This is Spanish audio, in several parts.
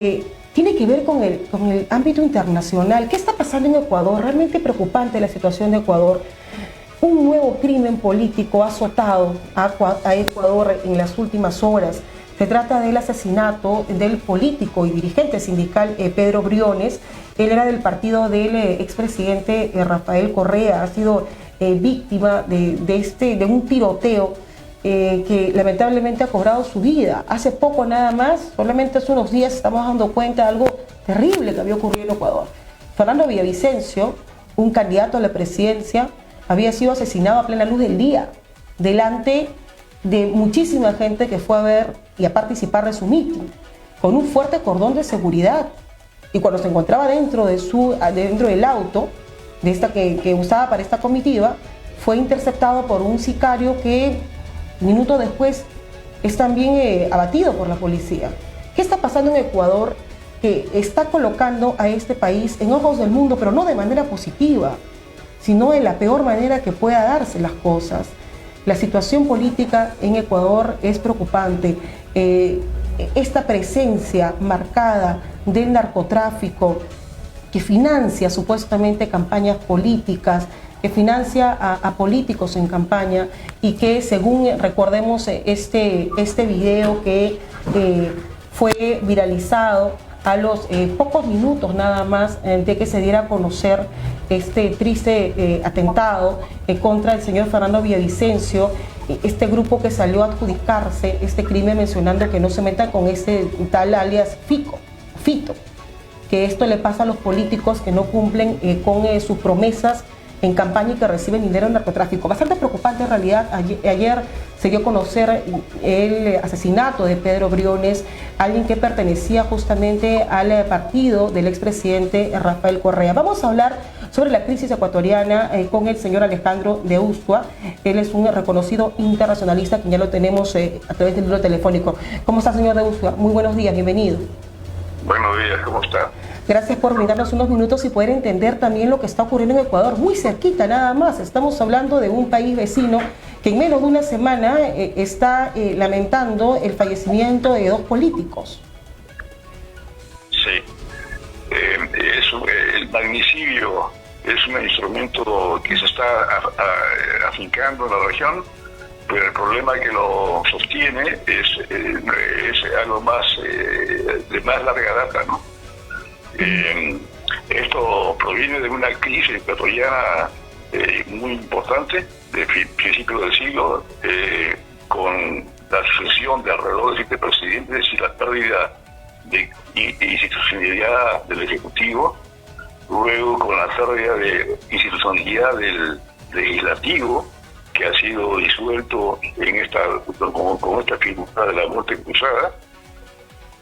tiene que ver con el ámbito internacional. ¿Qué está pasando en Ecuador? Realmente preocupante la situación de Ecuador. Un nuevo crimen político ha azotado a Ecuador en las últimas horas. Se trata del asesinato del político y dirigente sindical Pedro Briones. Él era del partido del expresidente Rafael Correa. Ha sido víctima de un tiroteo que lamentablemente ha cobrado su vida. Hace poco nada más, solamente hace unos días, estamos dando cuenta de algo terrible que había ocurrido en Ecuador. Fernando Villavicencio, un candidato a la presidencia, había sido asesinado a plena luz del día, delante de muchísima gente que fue a ver y a participar de su mitin, con un fuerte cordón de seguridad. Y cuando se encontraba dentro del auto que usaba para esta comitiva, fue interceptado por un sicario que minutos después es también abatido por la policía. ¿Qué está pasando en Ecuador que está colocando a este país en ojos del mundo, pero no de manera positiva, sino de la peor manera que pueda darse las cosas? La situación política en Ecuador es preocupante. Esta presencia marcada del narcotráfico que financia supuestamente campañas políticas, que financia a políticos en campaña y que, según recordemos este video que fue viralizado a los pocos minutos nada más de que se diera a conocer este triste atentado contra el señor Fernando Villavicencio, este grupo que salió a adjudicarse este crimen mencionando que no se metan con este tal alias Fito, que esto le pasa a los políticos que no cumplen con sus promesas en campaña y que reciben dinero en narcotráfico. Bastante preocupante en realidad. Ayer se dio a conocer el asesinato de Pedro Briones, alguien que pertenecía justamente al partido del expresidente Rafael Correa. Vamos a hablar sobre la crisis ecuatoriana con el señor Alejandro de Ustua. Él es un reconocido internacionalista que ya lo tenemos a través del libro telefónico. ¿Cómo está, señor de Ustua? Muy buenos días, bienvenido. Buenos días, ¿cómo está? Gracias por brindarnos unos minutos y poder entender también lo que está ocurriendo en Ecuador, muy cerquita nada más. Estamos hablando de un país vecino que en menos de una semana está lamentando el fallecimiento de dos políticos. Sí, el magnicidio es un instrumento que se está afincando en la región, pero el problema que lo sostiene es algo más de más larga data, ¿no? Esto proviene de una crisis ecuatoriana muy importante de principios del siglo, con la sucesión de alrededor de 7 presidentes y la pérdida de institucionalidad del Ejecutivo, luego con la pérdida de institucionalidad del Legislativo, que ha sido disuelto con esta figura de la muerte cruzada.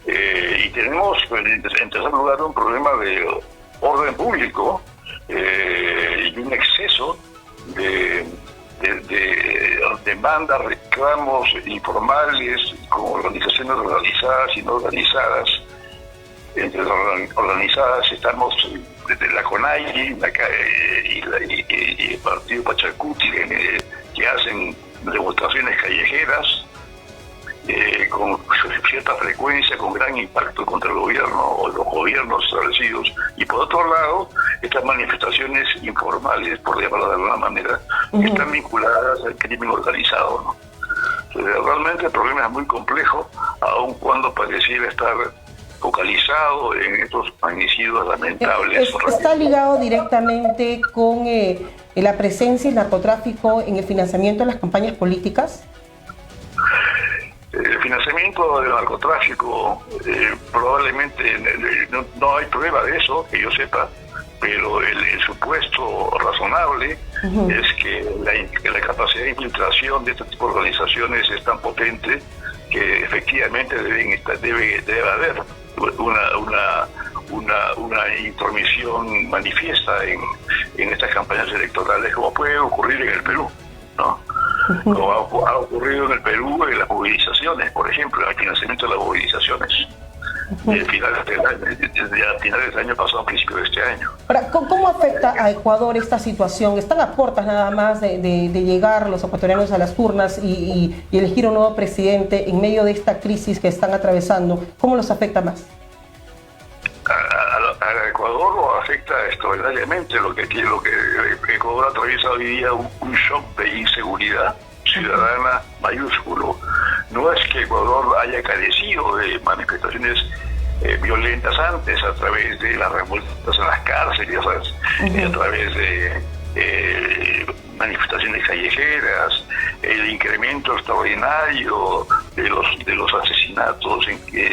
Y tenemos, en tercer lugar, un problema de orden público y un exceso de demandas, reclamos informales con organizaciones organizadas y no organizadas. Entre las organizadas estamos desde la CONAIE y el partido Pachacuti, que hacen demostraciones callejeras con cierta frecuencia, con gran impacto contra el gobierno o los gobiernos establecidos. Y por otro lado, estas manifestaciones informales, por llamarlo de alguna manera, están vinculadas al crimen organizado, ¿no? Entonces, realmente el problema es muy complejo, aun cuando pareciera estar focalizado en estos magnicidios lamentables. ¿Está ligado directamente con la presencia del narcotráfico en el financiamiento de las campañas políticas? El financiamiento del narcotráfico, probablemente no hay prueba de eso, que yo sepa, pero el supuesto razonable es que la capacidad de infiltración de este tipo de organizaciones es tan potente que efectivamente debe haber una intromisión manifiesta en estas campañas electorales, como puede ocurrir en el Perú, ¿no? Como ha ocurrido en el Perú en las movilizaciones, por ejemplo, en el financiamiento de las movilizaciones. Desde finales del año pasado a principios de este año. Ahora, ¿cómo afecta a Ecuador esta situación? Están a puertas nada más de llegar los ecuatorianos a las urnas y elegir un nuevo presidente en medio de esta crisis que están atravesando. ¿Cómo los afecta más? a Ecuador lo afecta extraordinariamente. Lo que Ecuador atraviesa hoy día un shock de inseguridad ciudadana mayúsculo. No es que Ecuador haya carecido de manifestaciones violentas antes, a través de las revueltas en las cárceles, a través de manifestaciones callejeras, el incremento extraordinario de los asesinatos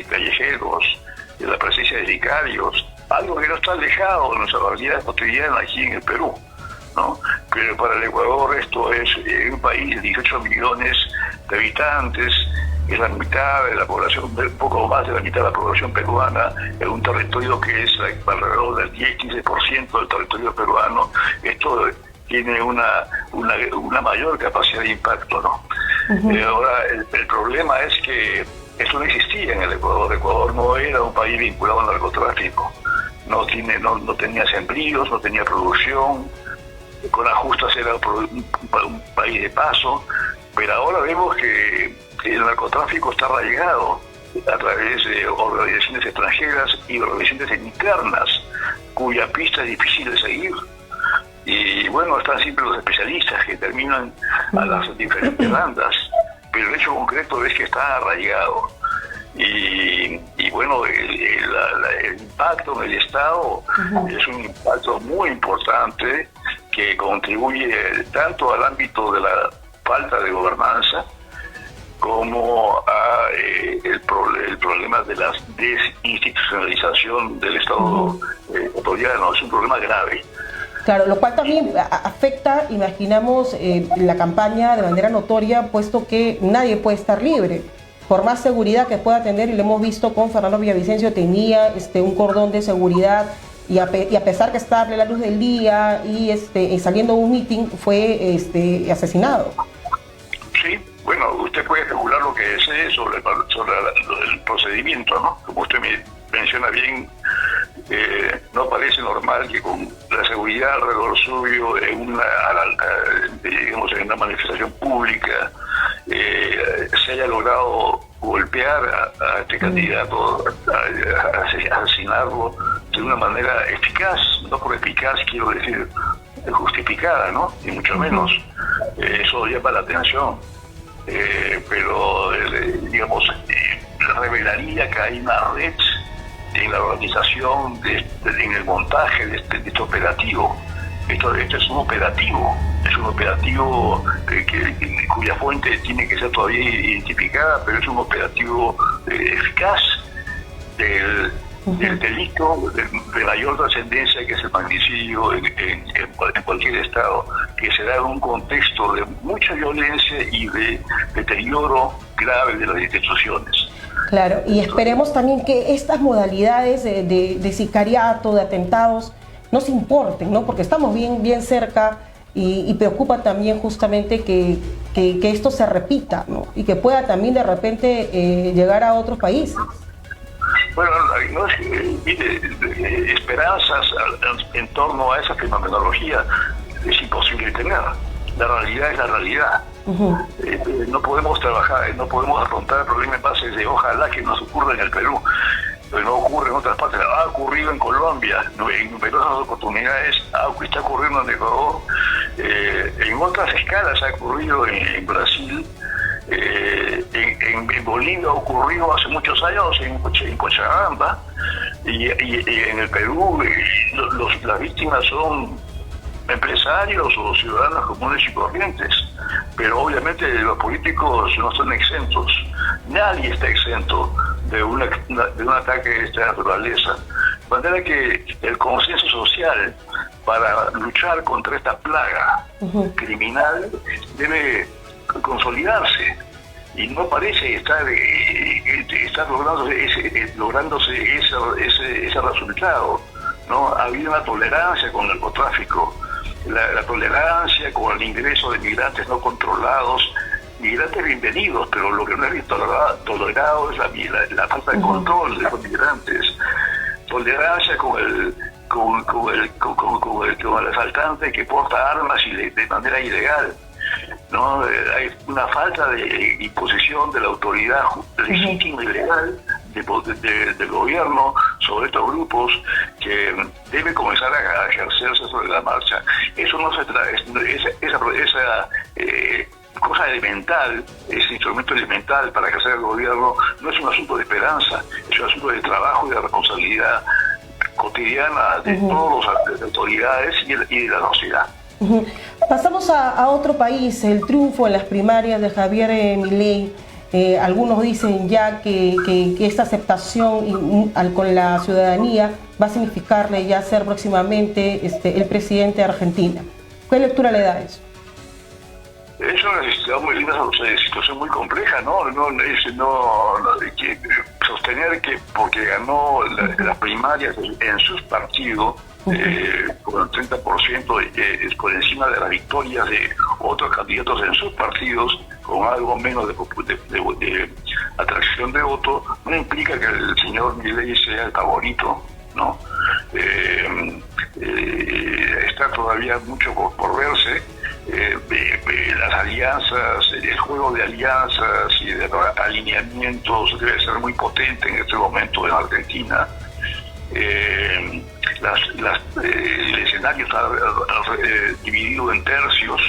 callejeros, de la presencia de sicarios, algo que no está alejado de nuestra realidad cotidiana aquí en el Perú, ¿no? Pero para el Ecuador esto es un país de 18 millones de habitantes, es la mitad de la población, un poco más de la mitad de la población peruana, en un territorio que es alrededor del 10-15% del territorio peruano. Esto tiene una mayor capacidad de impacto, ¿no? Ahora, el problema es que eso no existía en el Ecuador. Ecuador no era un país vinculado al narcotráfico, no tenía sembríos, no tenía producción, con ajustas era un país de paso, pero ahora vemos que el narcotráfico está arraigado a través de organizaciones extranjeras y organizaciones internas, cuya pista es difícil de seguir. Y bueno, están siempre los especialistas que terminan a las diferentes bandas, pero el hecho concreto es que está arraigado. Y bueno, el impacto en el Estado es un impacto muy importante que contribuye tanto al ámbito de la falta de gobernanza como a el problema de la desinstitucionalización del Estado ecuatoriano. Es un problema grave. Claro, lo cual también afecta, imaginamos, la campaña de manera notoria, puesto que nadie puede estar libre. Por más seguridad que pueda tener, y lo hemos visto con Fernando Villavicencio, tenía un cordón de seguridad, y a pesar que estaba a la luz del día y saliendo a un meeting, fue asesinado. Sí, bueno, usted puede especular lo que desee sobre el procedimiento, ¿no? Como usted me menciona bien, no parece normal que con la seguridad alrededor suyo en una manifestación pública se haya logrado golpear a este candidato, a asesinarlo de una manera eficaz. No por eficaz quiero decir justificada, ¿no? Ni mucho menos. Eso llama la atención. Pero digamos, revelaría que hay una red en la organización, en el montaje de este operativo. Esto es un operativo cuya fuente tiene que ser todavía identificada, pero es un operativo eficaz del delito de mayor trascendencia, que es el magnicidio en cualquier estado, que se da en un contexto de mucha violencia y de deterioro grave de las instituciones. Claro, y esperemos también que estas modalidades de sicariato, de atentados, nos importen, ¿no? Porque estamos bien cerca y preocupa también justamente que esto se repita, ¿no? Y que pueda también de repente llegar a otros países. Bueno, no mire, esperanzas en torno a esa fenomenología es imposible tener. La realidad es la realidad. No podemos trabajar, no podemos afrontar el problema en base de ojalá que nos ocurra en el Perú, pero no ocurre en otras partes. Ha ocurrido en Colombia, en numerosas oportunidades, está ocurriendo en Ecuador, en otras escalas ha ocurrido en Brasil, en Bolivia ocurrió hace muchos años en Cochabamba, y en el Perú las víctimas son empresarios o ciudadanos comunes y corrientes, pero obviamente los políticos no están exentos. Nadie está exento de un ataque de esta naturaleza. De manera que el consenso social para luchar contra esta plaga criminal debe consolidarse, y no parece estar lográndose ese resultado, ¿no? Ha habido una tolerancia con el narcotráfico, la tolerancia con el ingreso de migrantes no controlados, migrantes bienvenidos, pero lo que no es tolerado es la falta de control de los migrantes. Tolerancia con el asaltante que porta armas de manera ilegal, ¿no? Hay una falta de imposición de la autoridad legítima y legal del gobierno sobre estos grupos que debe comenzar a ejercerse sobre la marcha. Eso no se trata, esa cosa elemental, ese instrumento elemental para ejercer el gobierno no es un asunto de esperanza, es un asunto de trabajo y de responsabilidad cotidiana de todas las autoridades y de la sociedad. Pasamos a otro país, el triunfo en las primarias de Javier Milei. Algunos dicen ya que esta aceptación con la ciudadanía va a significarle ya ser próximamente el presidente de Argentina. ¿Qué lectura le da eso? Es una situación muy compleja, ¿no? Que sostener que porque ganó las primarias en sus partidos, con el 30% por encima de las victorias de otros candidatos en sus partidos, con algo menos de atracción de voto, no implica que el señor Milei sea el favorito, ¿no? Está todavía mucho por verse. Las alianzas, el juego de alianzas y de alineamientos debe ser muy potente en este momento en Argentina. El escenario está dividido en tercios,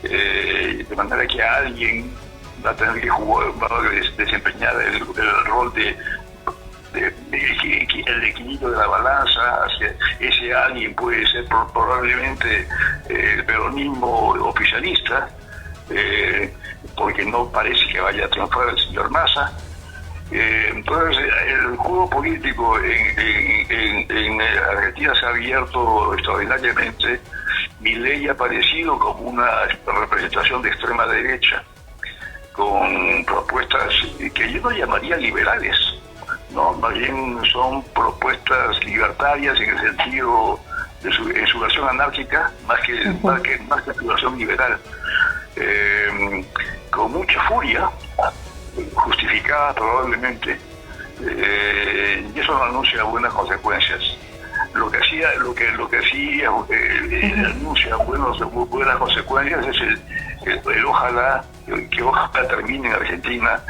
de manera que alguien va a tener que desempeñar el rol el equilibrio de la balanza. Ese alguien puede ser probablemente el peronismo oficialista, porque no parece que vaya a triunfar el señor Massa. Entonces el juego político en Argentina se ha abierto extraordinariamente. Milei ha aparecido como una representación de extrema derecha, con propuestas que yo no llamaría liberales, ¿no? Más bien son propuestas libertarias en el sentido en su versión anárquica, más que su versión liberal, con mucha furia, justificada probablemente, y eso no anuncia buenas consecuencias. Lo que sí anuncia buenas consecuencias es el ojalá termine en Argentina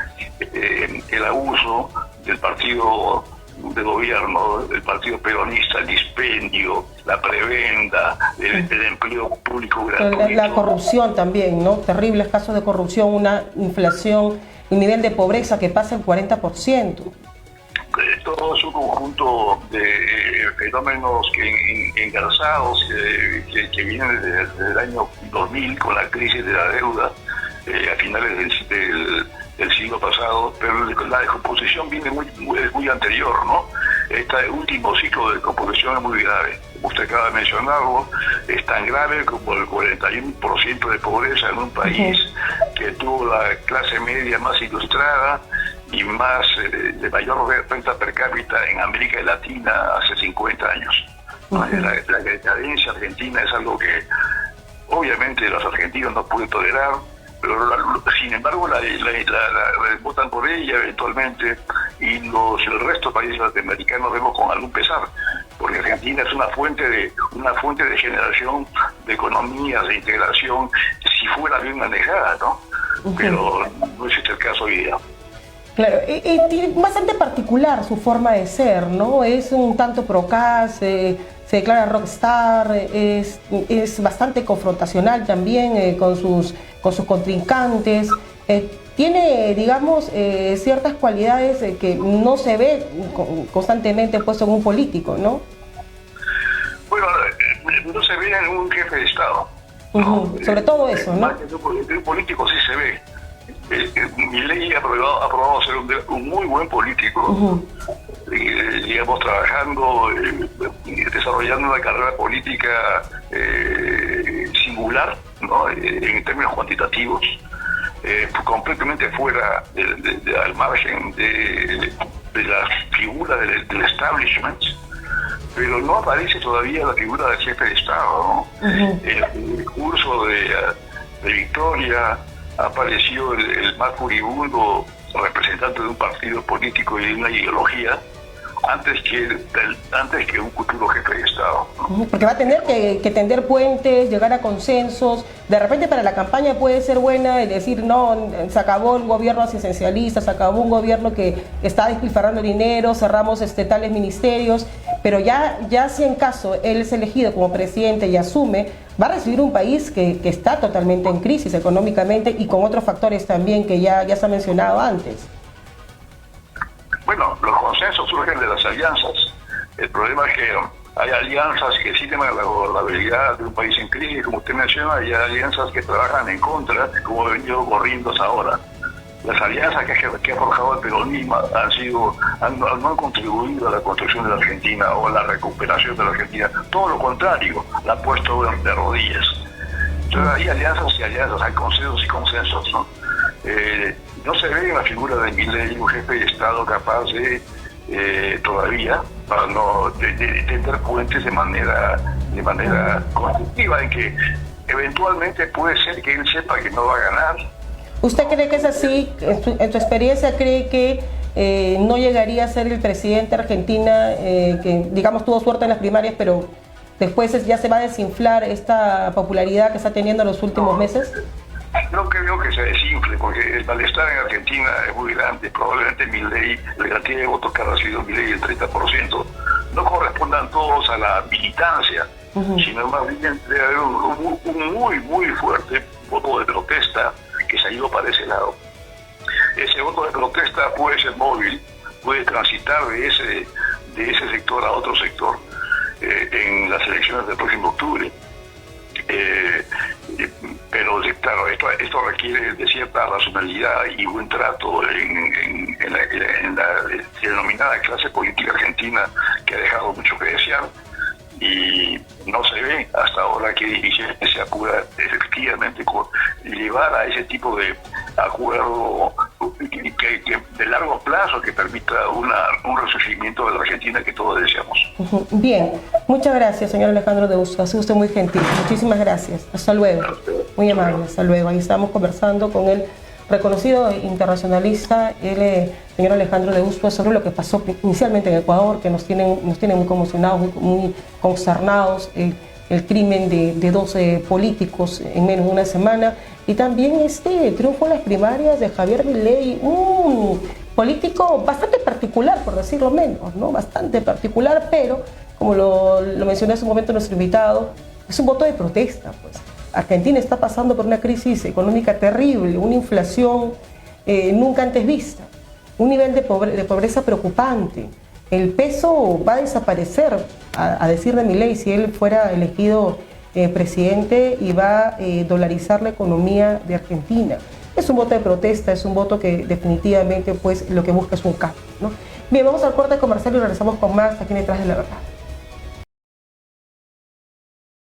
el abuso del partido de gobierno, del partido peronista, el dispendio, la prebenda, el empleo público gratuito. La corrupción también, ¿no? Terribles casos de corrupción, una inflación, un nivel de pobreza que pasa el 40%. Todo es un conjunto de fenómenos engarzados que vienen desde el año 2000 con la crisis de la deuda a finales del siglo pasado, pero la descomposición viene muy anterior, ¿no? Este último ciclo de descomposición es muy grave. Usted acaba de mencionarlo, es tan grave como el 41% de pobreza en un país que tuvo la clase media más ilustrada y más de mayor renta per cápita en América Latina hace 50 años. La decadencia argentina es algo que obviamente los argentinos no pueden tolerar, pero sin embargo votan por ella eventualmente, y el resto de países latinoamericanos vemos con algún pesar, porque Argentina es una fuente de generación de economías, de integración, si fuera bien manejada, ¿no? Pero no es el caso hoy día. Claro, es bastante particular su forma de ser, ¿no? Es un tanto procaz, se declara rockstar, es bastante confrontacional también con sus contrincantes. Tiene, digamos, ciertas cualidades que no se ve constantemente puesto en un político, ¿no? Bueno, no se ve en un jefe de Estado, ¿no? Sobre todo eso, ¿no? En un político sí se ve. Milei ha probado ser un muy buen político, digamos, trabajando, desarrollando una carrera política singular, ¿no? En términos cuantitativos, completamente fuera al margen de la figura del establishment, pero no aparece todavía la figura del jefe de Estado, ¿no? En el discurso de Victoria ha aparecido el más furibundo representante de un partido político y de una ideología, antes que un futuro jefe de Estado, ¿no? Porque va a tener que tender puentes, llegar a consensos. De repente para la campaña puede ser buena y decir, no, se acabó el gobierno asistencialista, se acabó un gobierno que está despilfarrando dinero, cerramos tales ministerios, pero ya si en caso él es elegido como presidente y asume, va a recibir un país que está totalmente en crisis económicamente y con otros factores también que ya se ha mencionado antes. Bueno, los consensos surgen de las alianzas. El problema es que hay alianzas que sirven a la gobernabilidad de un país en crisis, como usted menciona, y hay alianzas que trabajan en contra, como ha venido ocurriendo hasta ahora. Las alianzas que ha forjado el peronismo no han contribuido a la construcción de la Argentina o a la recuperación de la Argentina. Todo lo contrario, la han puesto de rodillas. Entonces hay alianzas y alianzas, hay consensos y consensos, ¿no? No se ve en la figura de Milei un jefe de Estado capaz de todavía de tender puentes de manera constructiva, en que eventualmente puede ser que él sepa que no va a ganar. ¿Usted cree que es así? ¿En tu experiencia cree que no llegaría a ser el presidente de Argentina, que digamos tuvo suerte en las primarias, pero después ya se va a desinflar esta popularidad que está teniendo en los últimos meses? No creo que se desinfle, porque el malestar en Argentina es muy grande. Probablemente Milei, la cantidad de votos que ha recibido Milei, el 30%, no correspondan todos a la militancia, sino más bien debe haber un muy fuerte voto de protesta que se ha ido para ese lado. Ese voto de protesta puede ser móvil, puede transitar de ese sector a otro sector en las elecciones del próximo octubre. Pero claro, esto requiere de cierta racionalidad y buen trato en la denominada clase política argentina, que ha dejado mucho que desear, y no se ve hasta ahora que dirigente se apura efectivamente con llevar a ese tipo de acuerdo de largo plazo que permita un resurgimiento de la Argentina que todos deseamos. Bien, muchas gracias, señor Alejandro de Bustos, ha sido usted muy gentil, muchísimas gracias, hasta luego, muy amable, hasta luego. Ahí estamos conversando con el reconocido internacionalista, el señor Alejandro de Bustos, sobre lo que pasó inicialmente en Ecuador, que nos tiene muy conmocionados, muy consternados, el crimen de 12 políticos en menos de una semana, y también este triunfo en las primarias de Javier Milei, un político bastante particular, por decirlo menos, ¿no? Bastante particular, pero como lo mencioné hace un momento nuestro invitado, es un voto de protesta, pues. Argentina está pasando por una crisis económica terrible, una inflación nunca antes vista, un nivel de pobreza preocupante. El peso va a desaparecer, a decir de Milei, si él fuera elegido presidente, y va a dolarizar la economía de Argentina. Es un voto de protesta, es un voto que definitivamente pues lo que busca es un cambio, ¿no? Bien, vamos al corte comercial y regresamos con más aquí en Detrás de la Verdad.